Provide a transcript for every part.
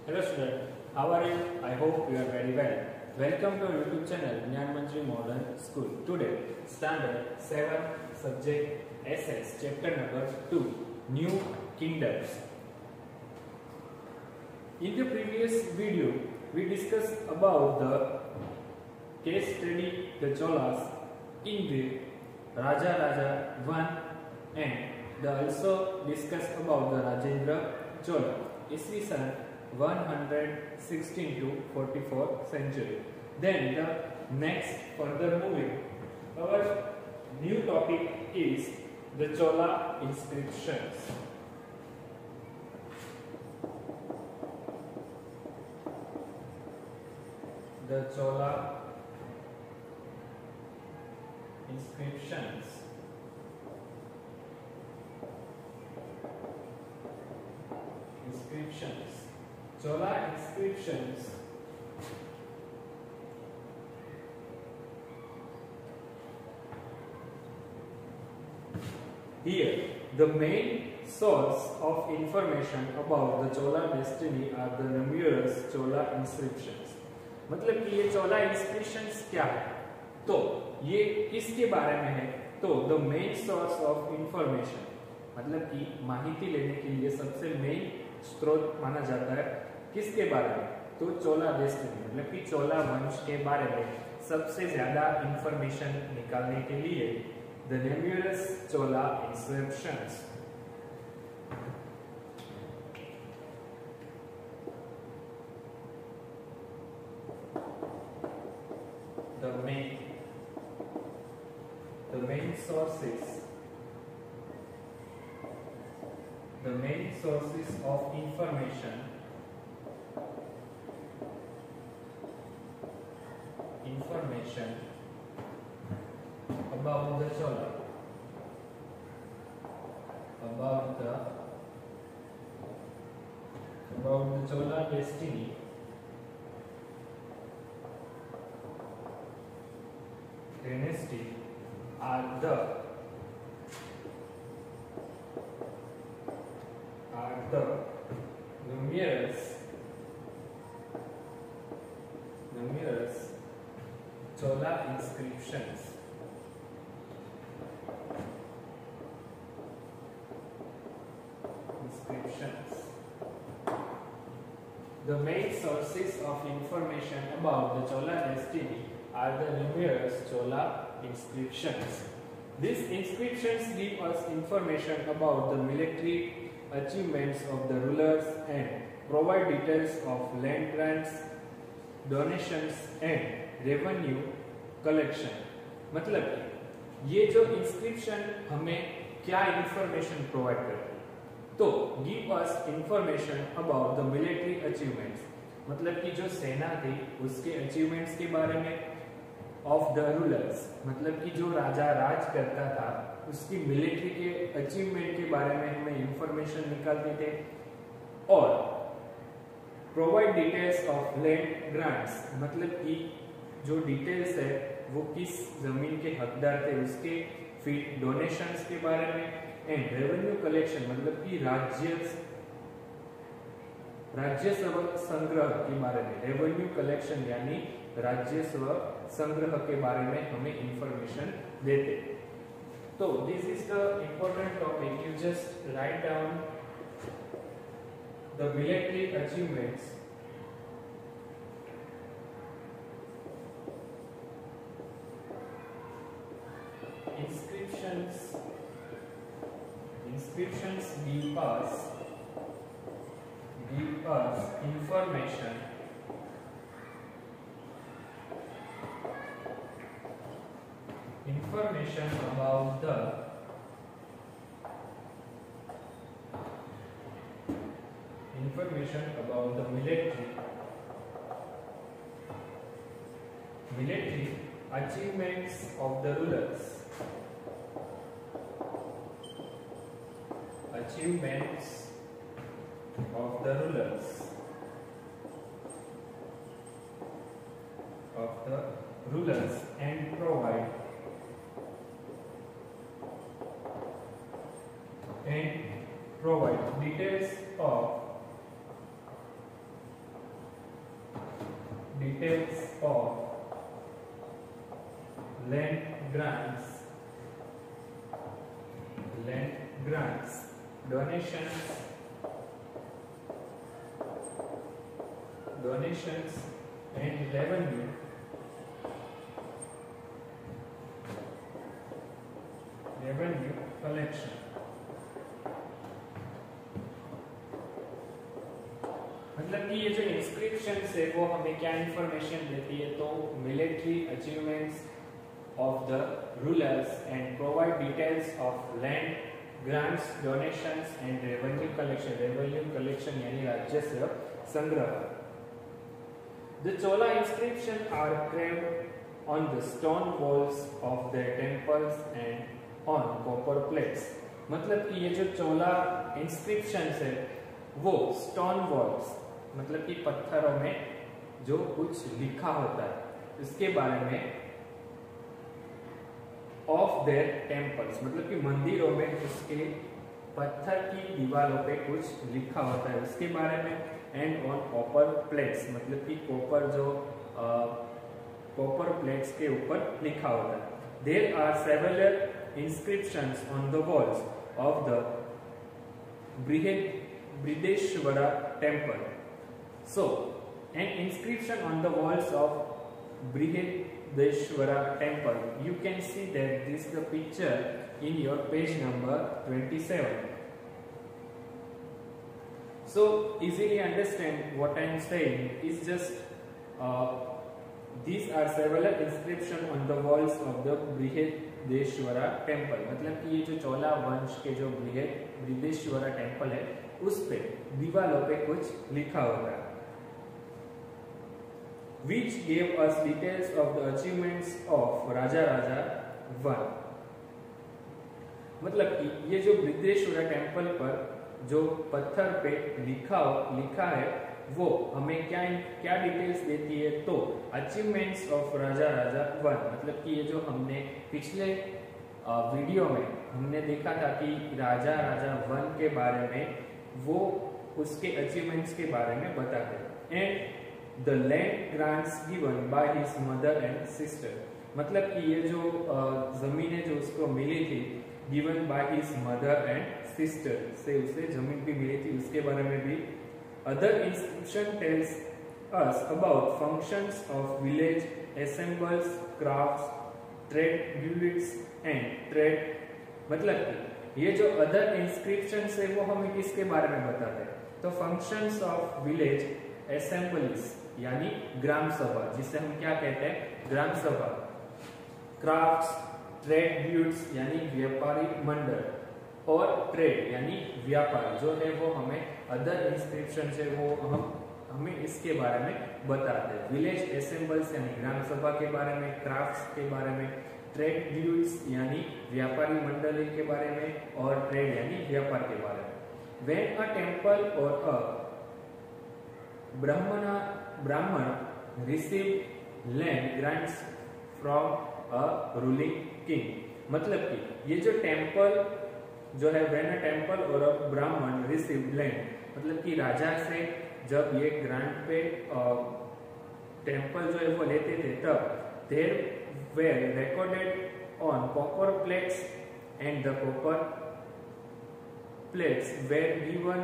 Hello student, how are you? I hope you are very well. Welcome to our YouTube channel Gyan Manjri Modern School. Today, Standard 7 Subject SS Chapter number 2 New Kingdoms. In the previous video, we discussed about the case study the Cholas in the Raja Raja 1 and they also discussed about the Rajendra Chola. Isvi San 116 to 44th century. Then the next further moving, our new topic is the Chola inscriptions. The Chola inscriptions. Chola inscriptions here the main source of information about the Chola dynasty are the numerous Chola inscriptions. मतलब कि ये Chola inscriptions क्या है, तो ये किसके बारे में है, तो the main source of information मतलब कि माहिती लेने के लिए सबसे मेन स्रोत माना जाता है किसके बारे में, तो चोला डेस्टिनी मतलब कि चोला वंश के बारे में सबसे ज्यादा इंफॉर्मेशन निकालने के लिए the numerous Chola inscriptions. The main sources of information about the Chola, about the Chola dynasty are the numerous Chola inscriptions. The main sources of information about the Chola dynasty are the numerous Chola inscriptions. These inscriptions give us information about the military achievements of the rulers and provide details of land grants, donations and revenue collection. मतलब कि ये जो inscription हमें क्या information provide करती है, तो give us information about the military achievements मतलब कि जो सेना थी उसके अचीवमेंट्स के बारे में, ऑफ द रूलर्स मतलब कि जो राजा राज करता था उसकी मिलिट्री के अचीवमेंट के बारे में हमें इंफॉर्मेशन निकालते थे, और provide details of land grants मतलब कि जो डिटेल्स है वो किस जमीन के हकदार थे उसके, फिर डोनेशंस के बारे में एंड रेवेन्यू कलेक्शन मतलब कि राजस्व संग्रह के बारे में, रेवेन्यू कलेक्शन यानी राजस्व संग्रह के बारे में हमें इंफॉर्मेशन देते. तो this is the important topic. You just write down the military achievements inscriptions give us information about the military achievements of the rulers. And provide details of details of land grants, donations and revenue collection. मतलब कि ये जो inscription है वो हमें क्या information देती है, तो military achievements of the rulers and provide details of land grants, donations and revenue collection यानी राजस्व संग्रह. The Chola inscription are carved on the stone walls of their temples and on copper plates. मतलब कि ये जो चोला inscription है वो stone walls मतलब कि पत्थरों में जो कुछ लिखा होता है इसके बारे में, ऑफ देयर टेम्पल्स मतलब कि मंदिरों में उसके पत्थर की दीवारों पे कुछ लिखा होता है उसके बारे में, एंड ऑन कॉपर प्लेट्स मतलब कि कॉपर प्लेट्स के ऊपर लिखा होता है. There are several inscriptions on the walls of the Brihadeshwara temple. So, an inscription on the walls of Brihadeshwara temple. You can see that this is the picture in your page number 27. So, easily understand what I am saying is just these are several inscriptions on the walls of the Brihadeeswara temple. मतलब कि ये जो चोला वंश के जो Brihadeeswara temple है उस पे दीवारों पे कुछ लिखा होता है. Which gave us details of the achievements of Raja I. मतलब कि ये जो बृहदेश्वरा टेम्पल पर जो पत्थर पे लिखा है वो हमें क्या डिटेल्स देती है, तो अचीवमेंट्स ऑफ राजा I. मतलब कि ये जो हमने पिछले वीडियो में हमने देखा था कि राजा I के बारे में वो उसके अचीवमेंट्स के बारे में बताते हैं. And the land grants given by his mother and sister मतलब कि ये जो जमीनें जो उसको मिली थी given by his mother and sister से उसे जमीन भी मिली थी उसके बारे में भी. Other inscription tells us about functions of village, assembles, crafts, trade guilds and trade. मतलब कि ये जो other inscriptions है वो हमें किसके बारे में बताते हैं, तो functions of village, assemblies यानी ग्राम सभा जिसे हम क्या कहते हैं ग्राम सभा, crafts, trade guilds यानी व्यापारी मंडल और ट्रेड यानी व्यापार जो है वो हमें अदर इंस्क्रिप्शन से वो हमें इसके बारे में बताते हैं. विलेज असेंबल्स यानी ग्राम सभा के बारे में, क्राफ्ट्स के बारे में, ट्रेड गिल्ड्स यानी व्यापारी मंडली के बारे में और ट्रेड यानी व्यापार के बारे में. व्हेन अ टेम्पल और अ ब्राह्मण receive land grants from a ruling king मतलब कि ये जो टेम्पल जो है व्हेन अ टेम्पल और अ ब्राह्मण रिसीव लैंड मतलब कि राजा से जब ये ग्रांट पे टेम्पल जो है वो लेते थे तब there were recorded on copper plates and the copper plates were given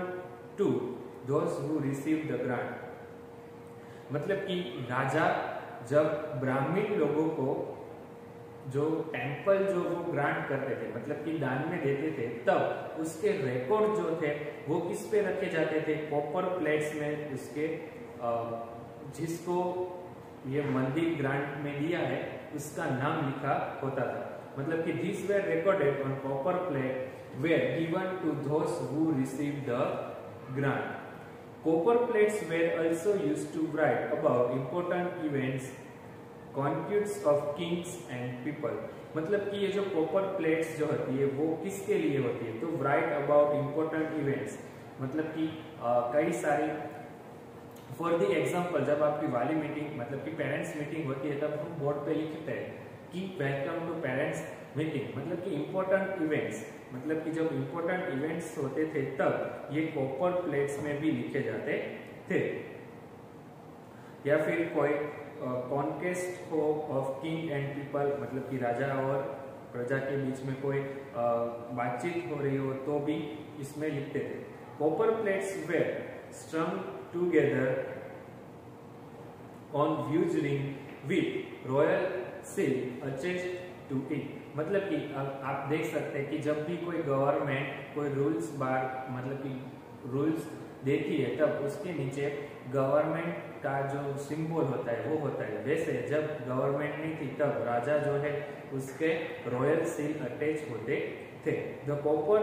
to those who receive the grant. मतलब कि राजा जब ब्राह्मण लोगों को जो टेम्पल जो वो ग्रांट करते थे मतलब कि दान में देते थे तब उसके रिकॉर्ड जो थे वो किस पे रखे जाते थे, कॉपर प्लेट्स में उसके जिसको ये मंदिर ग्रांट में दिया है उसका नाम लिखा होता था. मतलब कि this were recorded on copper plate were given to those who receive the grant. Copper plates were also used to write about important events, conquests of kings and people. मतलब कि ये जो कॉपर प्लेट्स जो होती है वो किसके लिए होती है, तो राइट अबाउट इंपॉर्टेंट इवेंट्स मतलब कि कई सारी फॉर द एग्जांपल जब आपकी वाली मीटिंग मतलब कि पेरेंट्स मीटिंग होती है तब हम बोर्ड पे लिखते हैं कि वेलकम टू पेरेंट्स मीटिंग. मतलब कि इंपॉर्टेंट इवेंट्स मतलब कि जब इंपॉर्टेंट इवेंट्स होते थे तब ये कॉपर प्लेट्स में भी लिखे जाते थे. या फिर कोई कॉन्केस्ट हो ऑफ किंग एंड पीपल, मतलब कि राजा और प्रजा के बीच में कोई बातचीत हो रही हो तो भी इसमें लिखते थे। Copper plates were strung together on views ring with royal seal attached to it. मतलब कि आप देख सकते हैं कि जब भी कोई गवर्नमेंट कोई रूल्स मतलब कि रूल्स देती है तब उसके नीचे गवर्नमेंट का जो सिंबल होता है वो होता है। वैसे जब गवर्नमेंट नहीं थी तब राजा जो है उसके रॉयल सील अटैच होते थे। The copper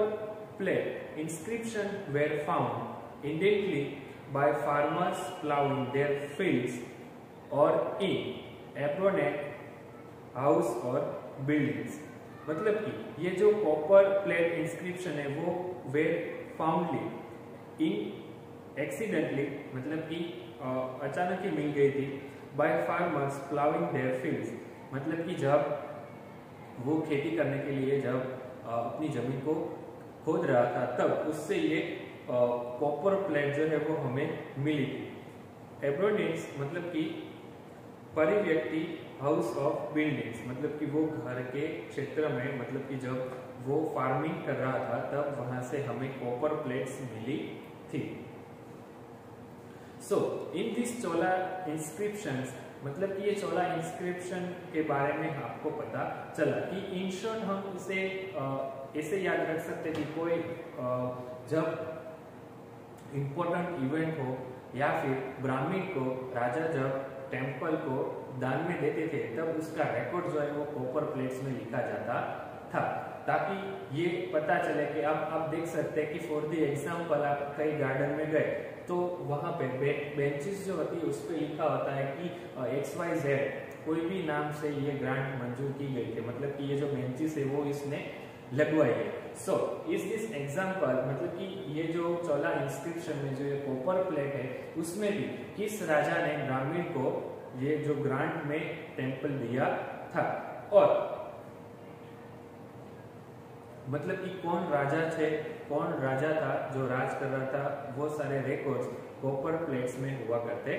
plate inscription were found incidentally by farmers ploughing their fields और इन एप्रोनेट हाउस और बिल्डिंग्स। मतलब कि ये जो कॉपर प्लेट इंस्क्रिप्शन है वो वेर फाउंडली इन एक्सीडेंटली, मतलब कि अचानक ही मिल गई थी, bye farmers ploughing their fields, मतलब कि जब वो खेती करने के लिए जब अपनी जमीन को खोद रहा था तब उससे ये कॉपर प्लेट जो है वो हमें मिली थी। एब्रोनेट्स मतलब कि परिव्यक्ति, हाउस ऑफ बिल्डिंग्स मतलब कि वो घर के क्षेत्र में, मतलब कि जब वो फार्मिंग कर रहा था तब वहां से हमें कॉपर प्लेट्स मिली थी। सो इन दिस चोला इंस्क्रिप्शंस, मतलब कि ये चोला इंस्क्रिप्शन के बारे में आपको पता चला कि इन शॉर्ट हम इसे ऐसे याद रख सकते कि कोई जब इम्पोर्टेंट इवेंट हो या फिर ब्राह्मण को राजा जब टेम्पल को दान में देते थे तब उसका रिकॉर्ड जो है वो कॉपर प्लेट्स में लिखा जाता था, ताकि ये पता चले कि आप देख सकते हैं कि फॉर द एग्जाम्पल आप कई गार्डन में गए तो वहां पे बेंचेस जो होती है उस पर लिखा होता है कि XYZ कोई भी नाम से ये ग्रांट मंजूर की गई थी, मतलब कि ये जो बेंचेस है वो इसने लगवाई है। सो इज दिस एग्जाम्पल, मतलब कि ये जो चोला इंस्क्रिप्शन में जो ये कॉपर प्लेट है उसमें भी किस राजा ने ब्राह्मण को ये जो ग्रांट में टेम्पल दिया था और मतलब कि कौन राजा था जो राज कर रहा था, वो सारे रिकॉर्ड्स कॉपर प्लेट्स में हुआ करते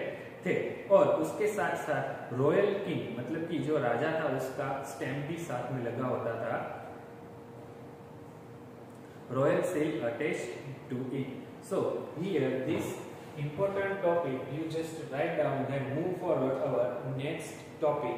थे। और उसके साथ साथ रॉयल किंग, मतलब कि जो राजा था उसका स्टैम्प भी साथ में लगा होता था, royal seal attached to it. So here this important topic you just write down, then move forward our next topic.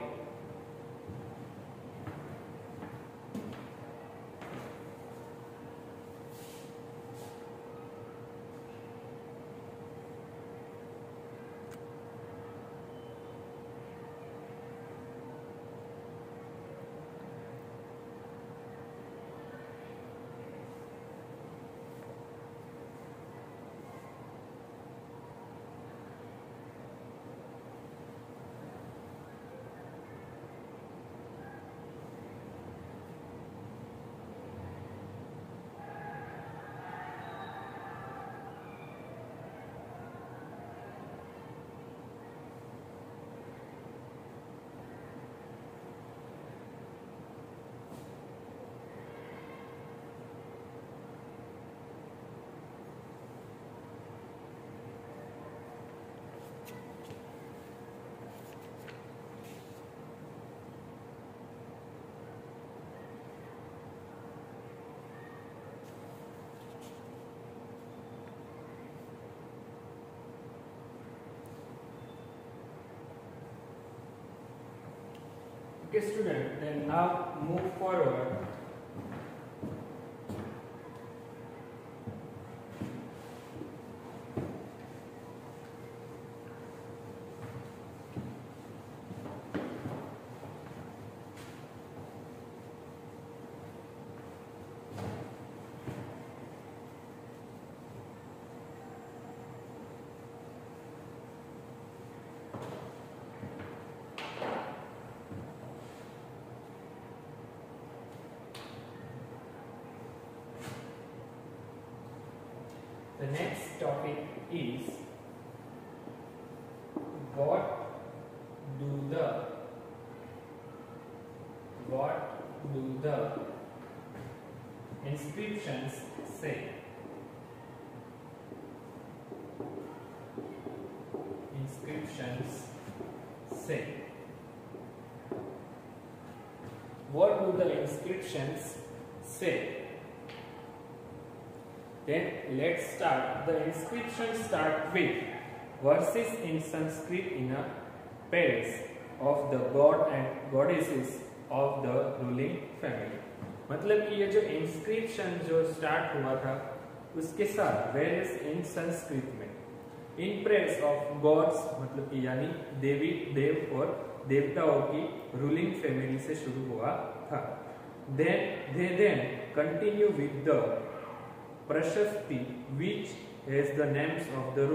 Okay student, then now move forward. The next topic is what do the inscriptions say? Inscriptions say? What do the inscriptions say? Then let's start. The inscriptions start with verses in Sanskrit in a praise of the god and goddesses of the ruling family. मतलब कि ये जो inscription जो start हुआ था उसके साथ various इन संस्कृत में इन प्रेस ऑफ गॉड्स मतलब कि यानी देवी देव और देवताओं की रूलिंग फैमिली से शुरू हुआ था. Then continue with the Prashasti, which has the names of the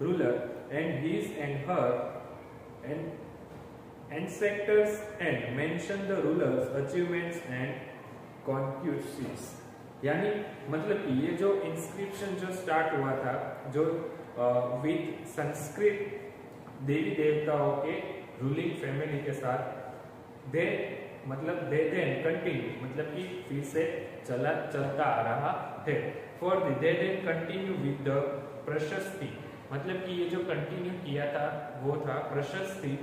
ruler and his and her and ancestors and mention the ruler's achievements and conquests. यानी मतलब कि ये जो इंस्क्रिप्शन जो स्टार्ट हुआ था जो विद संस्कृत देवी देवताओं के रूलिंग फैमिली के साथ दे कंटिन्यू मतलब कि फिर से चलता आ रहा है. For they then continue with the prashasti मतलब कि ये जो कंटिन्यू किया था वो था प्रशस्ति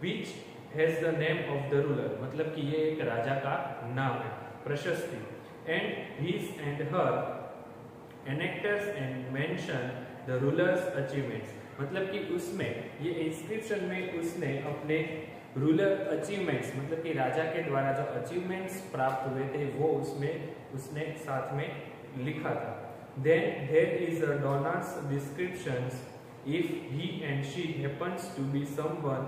which has the name of the ruler मतलब कि ये एक राजा का नाम है प्रशस्ति. And his and her ancestors and mention the rulers achievements मतलब कि उसमें ये इंस्क्रिप्शन में उसने अपने रूलर अचीवमेंट्स मतलब कि राजा के द्वारा जो अचीवमेंट्स प्राप्त हुए थे वो उसने साथ में लिखा था. Then there is a donor's descriptions if he and she happens to be someone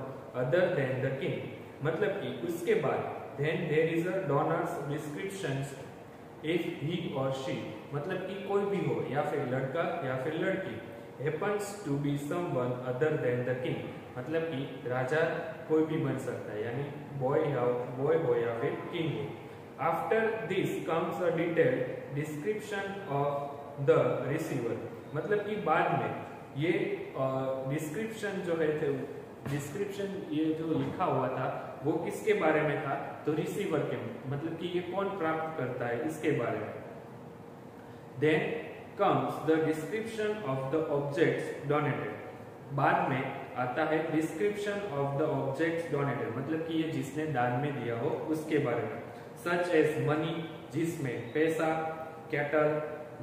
other than the king मतलब कि उसके बाद then there is a donor's descriptions if he और शी मतलब कि कोई भी हो या फिर लड़का या फिर लड़की happens to be someone other than the king मतलब कि राजा कोई भी बन सकता है यानी बॉय हो या फिर किंग हो. After this comes a detailed description of the receiver मतलब कि बाद में ये डिस्क्रिप्शन जो है थे डिस्क्रिप्शन ये जो लिखा हुआ था वो किसके बारे में था तो रिसीवर के मतलब कि ये कौन प्राप्त करता है इसके बारे में. Then comes the description of the objects donated बाद में आता है description of the objects donated मतलब कि ये जिसने दान में दिया हो उसके बारे में. सच एज मनी जिसमें पैसा cattle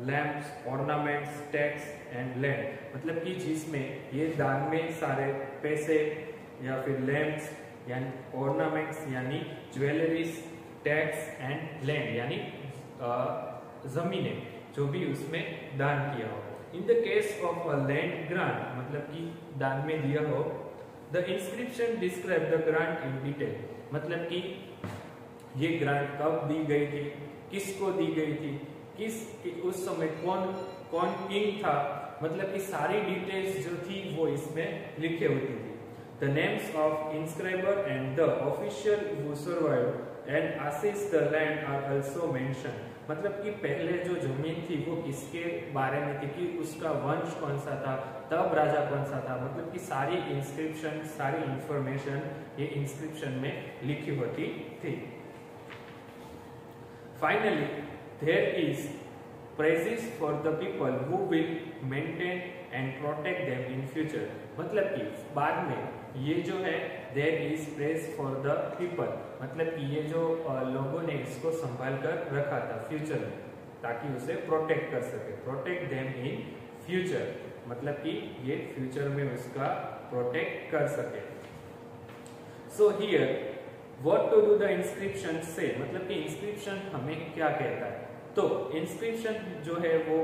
lamps ornaments tax and land मतलब कि जिसमें ये दान में सारे पैसे या फिर लैम्प्स यानी ऑर्नामेंट्स यानी ज्वेलरीज टैक्स एंड लैंड यानी जमीनें जो भी उसमें दान किया हो. In the case of a land grant मतलब कि दान में दिया हो the inscription describe the grant in detail मतलब कि ये ग्रांट कब दी गई थी किसको दी गई थी उस समय कौन किंग था मतलब कि सारी डिटेल्स जो थी वो इसमें लिखे होती थी. The names of inscriber and the official who survived and assist the land are also mention मतलब कि पहले जो जमीन थी वो किसके बारे में थी कि उसका वंश कौन सा था तब राजा कौन सा था मतलब कि सारी इंस्क्रिप्शन सारी इंफॉर्मेशन ये इंस्क्रिप्शन में लिखी होती थी. Finally there is praises for the people who will maintain and protect them in future मतलब कि बाद में ये जो है there is praise for the people मतलब कि ये जो लोगों ने इसको संभाल कर रखा था फ्यूचर में ताकि उसे प्रोटेक्ट कर सके प्रोटेक्ट देम इन फ्यूचर मतलब कि ये फ्यूचर में उसका प्रोटेक्ट कर सके. So here what to do the inscription से मतलब कि इंस्क्रिप्शन हमें क्या कहता है तो इंस्क्रिप्शन जो है वो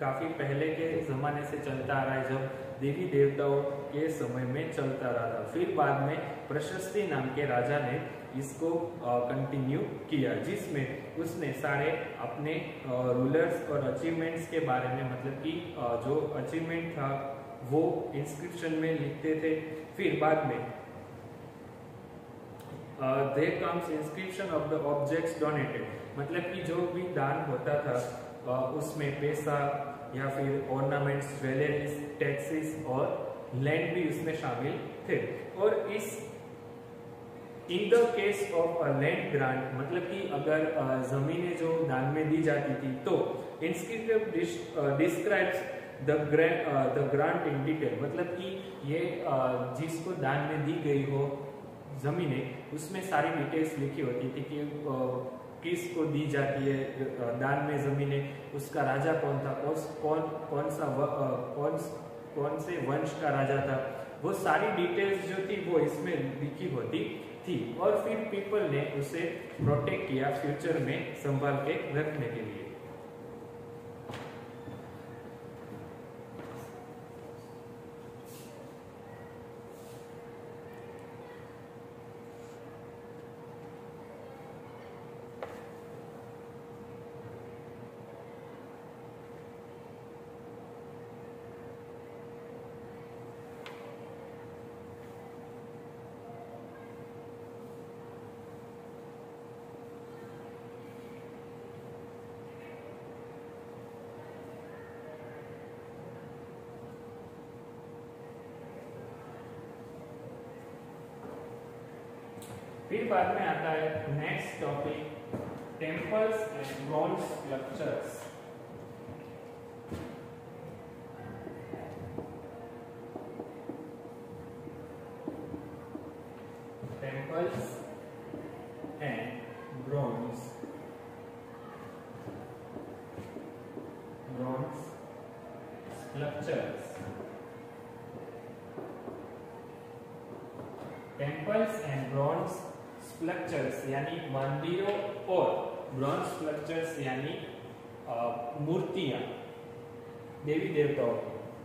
काफी पहले के जमाने से चलता आ रहा है जब देवी देवताओं के समय में चलता रहा था. फिर बाद में प्रशस्ति नाम के राजा ने इसको कंटिन्यू किया जिसमें उसने सारे अपने रूलर्स और अचीवमेंट्स के बारे में मतलब कि जो अचीवमेंट था वो इंस्क्रिप्शन में लिखते थे. फिर बाद में there comes inscription of the objects donated मतलब कि जो भी दान होता था उसमें पैसा या फिर ऑर्नामेंट्स ज्वेलरीज टैक्सेस और लैंड भी उसमें शामिल थे. और इस in the case of a land grant मतलब कि अगर जमीनें जो दान में दी जाती थी तो inscription describes the grant in detail, मतलब कि ये जिसको दान में दी गई हो जमीनें, उसमें सारी डिटेल्स लिखी होती थी कि किसको दी जाती है दान में जमीनें, उसका राजा कौन था, कौन से वंश का राजा था, वो सारी डिटेल्स जो थी वो इसमें लिखी होती थी। और फिर पीपल ने उसे प्रोटेक्ट किया फ्यूचर में संभाल के रखने के लिए। फिर बाद में आता है next topic, temples and bronze sculptures. Temples and bronze sculptures. Temples and bronze sculptures यानी मंदिरों और ब्रॉन्ज स्कल्पचर्स यानी मूर्तियां, देवी देवताओं।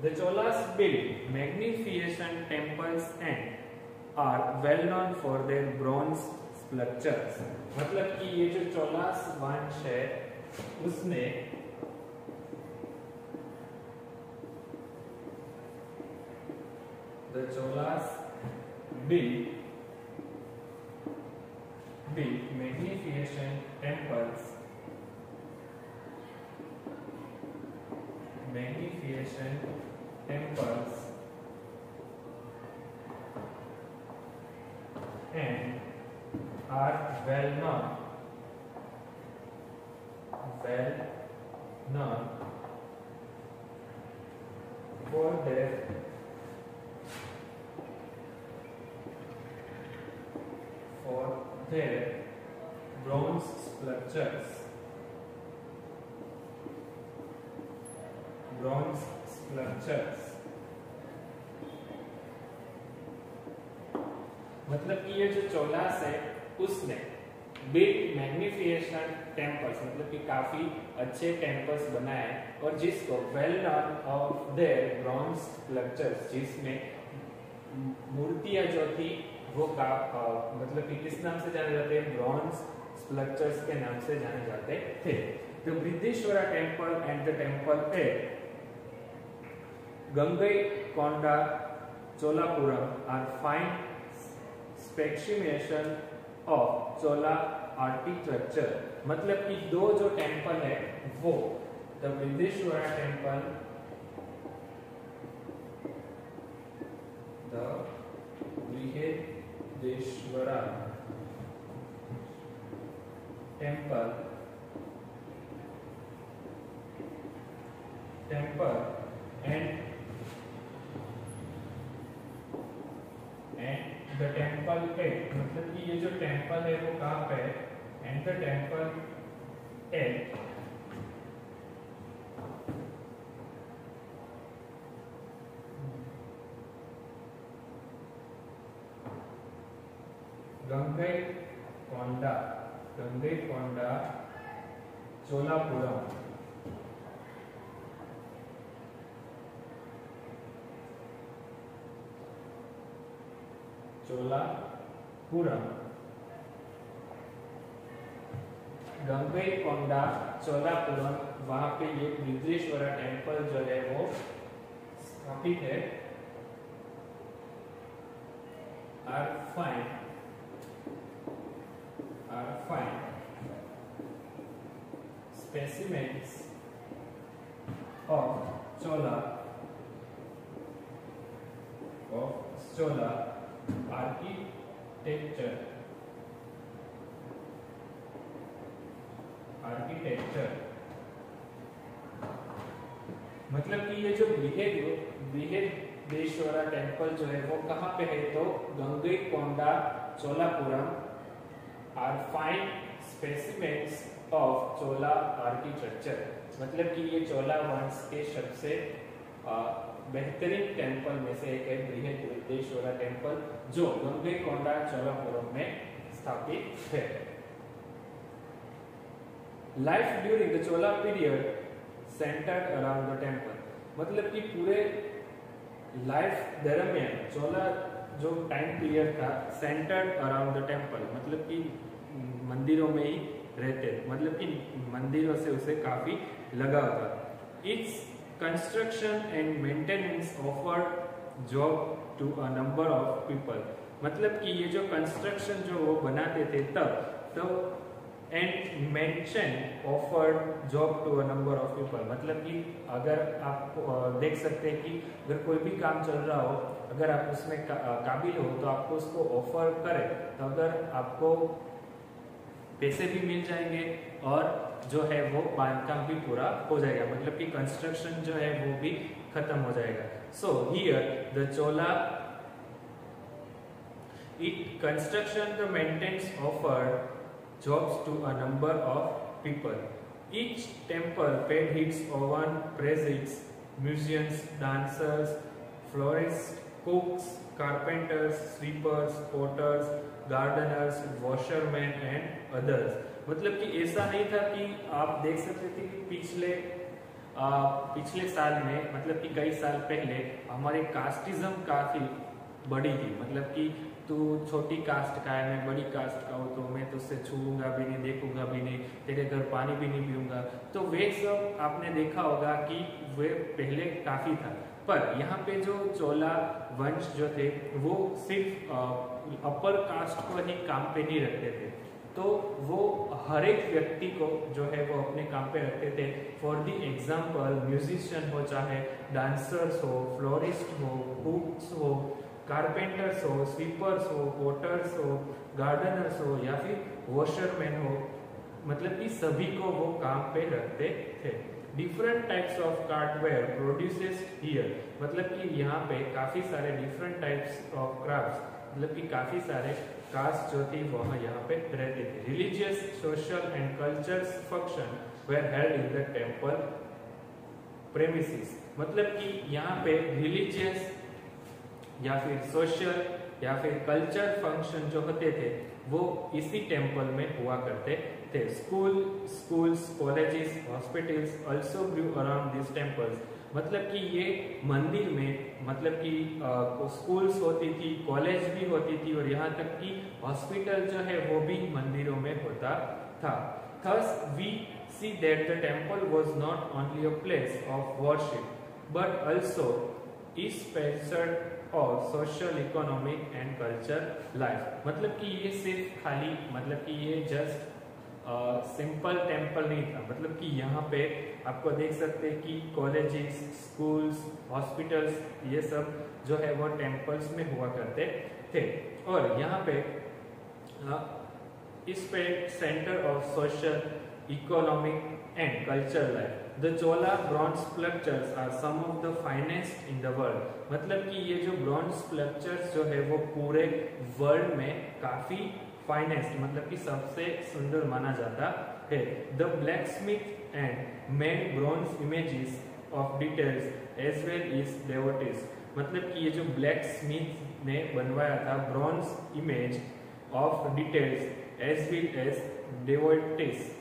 The Cholas build magnificent temples and are well known for their bronze sculptures. मतलब कि ये जो चोलास वंश है उसने the Cholas built magnificent temples and are well known for their bronze sculptures. मतलब कि ये जो चोलास है उसने बिल्ड मैग्निफिसेंट टेम्पल्स, मतलब कि काफी अच्छे टेम्पल्स बनाए, और जिसको well known of their bronze sculptures, जिसमें मूर्तियां जो थी वो मतलब कि किस नाम से जाने जाते हैं, ब्रॉन्ज स्कल्पचर्स के नाम से जाने जाते थे। The Brihadeeswara temple and the temple at Gangaikonda Cholapuram are fine specimens of Chola architecture. मतलब कि दो जो टेम्पल है वो the Brihadeeswara temple, Brihadeshwara temple and the temple at, मतलब कि ये जो टेम्पल है वो कहाँ पे है, and the temple at Gangaikonda Cholapuram. Gangaikonda Cholapuram, वहां पे ये बृहदीश्वरा टेम्पल जो है वो स्थापित है। Are fine specimens of Chola architecture मतलब कि ये जो बृहदेश्वरा टेम्पल जो है वो कहाँ पे है, तो Gangaikonda Cholapuram are fine specimens of Chola architecture. मतलब कि ये चोला वंश के सबसे बेहतरीन टेम्पल में से एक है बृहदेश्वरा टेम्पल, जो गंगईकोंडा चोलापुरम में स्थापित है। Life during the Chola period centred around the temple. मतलब कि पूरे लाइफ दरमियान चोला जो टाइम पीरियड था सेंटर्ड अराउंड द टेम्पल, मतलब कि मंदिरों में ही रहते, मतलब कि मंदिरों से उसे काफी लगाव था। Its construction and maintenance offered job to a number of people. मतलब कि ये जो कंस्ट्रक्शन जो वो बनाते थे तब तो and mention offered job to a number of people. मतलब कि अगर आप देख सकते हैं कि अगर कोई भी काम चल रहा हो, अगर आप उसमें काबिल हो तो आपको उसको ऑफर करें, तो अगर आपको पैसे भी मिल जाएंगे और जो है वो बांधकाम भी पूरा हो जाएगा, मतलब कि कंस्ट्रक्शन जो है वो भी खत्म हो जाएगा। So here the Chola it construction the maintenance offered jobs to a number of people. Each temple paid its own priests, musicians, dancers, florists, cooks, carpenters, sweepers, potters, gardeners, washermen and others. मतलब कि ऐसा नहीं था कि आप देख सकते थे कि पिछले साल में, मतलब कि कई साल पहले हमारे कास्टिज्म काफी बड़ी थी। मतलब कि तू छोटी कास्ट का है, मैं बड़ी कास्ट का हूँ, तो मैं तुझसे छूऊंगा भी नहीं, देखूंगा भी नहीं, तेरे घर पानी भी नहीं पीऊंगा। तो वे सब आपने देखा होगा कि वे पहले काफी था। पर यहाँ पे जो चोला वंश जो थे वो सिर्फ अपर कास्ट को ही काम पे नहीं रखते थे, तो वो हर एक व्यक्ति को जो है वो अपने काम पे रखते थे। फॉर द एग्जाम्पल म्यूजिशियन हो, चाहे डांसर्स हो, फ्लोरिस्ट हो, कुक्स हो, कारपेंटर्स हो, स्वीपर्स हो, पोटर्स हो, गार्डनर्स हो या फिर वॉशरमैन हो, मतलब कि सभी को वो काम पे रखते थे। डिफरेंट टाइप्स ऑफ कार्टवेयर प्रोड्यूसेस हियर। मतलब कि यहाँ पे काफी सारे डिफरेंट टाइप्स ऑफ क्राफ्ट्स, मतलब कि काफी सारे कास्ट जो थी वहाँ यहाँ पे रहते थे। Religious, social and cultural function were held in the temple premises. मतलब कि यहाँ पे रिलीजियस या फिर सोशल या फिर कल्चर फंक्शन जो होते थे वो इसी टेम्पल में हुआ करते थे। Schools, colleges, hospitals also grew around this temples. मतलब कि ये मंदिर में, मतलब कि स्कूल्स होती थी, कॉलेज भी होती थी और यहाँ तक कि हॉस्पिटल जो है वो भी मंदिरों में होता था। Thus we see that the temple was not only a place of worship but also is sponsored और social, economic and culture life. मतलब कि ये सिर्फ खाली, मतलब कि ये जस्ट सिंपल टेम्पल नहीं था। मतलब कि यहाँ पे आपको देख सकते हैं कि कॉलेजेस, स्कूल्स, हॉस्पिटल्स, ये सब जो है वो टेम्पल्स में हुआ करते थे। और यहाँ पे इस पे centre of social, economic and culture life. The Chola bronze sculptures are some of the finest in the world। मतलब कि ये जो ब्रॉन्ज स्कल्पचर्स जो है वो पूरे वर्ल्ड में काफी फाइनेस्ट, मतलब कि सबसे सुंदर माना जाता है। The blacksmith and made bronze images of details as well as devotees। मतलब कि ये जो ब्लैक स्मिथ ने बनवाया था bronze image of details as well as devotees।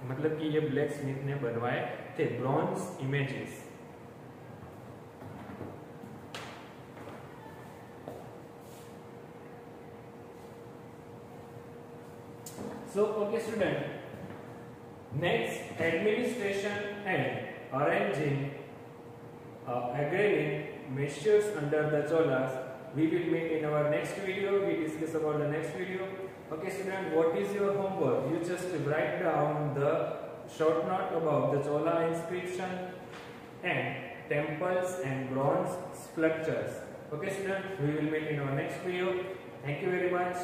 मतलब कि ये ब्लैक स्मिथ ने बनवाए थे bronze images. So okay student, next administration and arranging agrarian measures under the Cholas we will meet in our next video. We discuss about the next video. Okay student, what is your homework? You just write down the short note about the Chola inscription and temples and bronze sculptures. Okay student, we will meet in our next video. Thank you very much.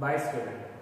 Bye student.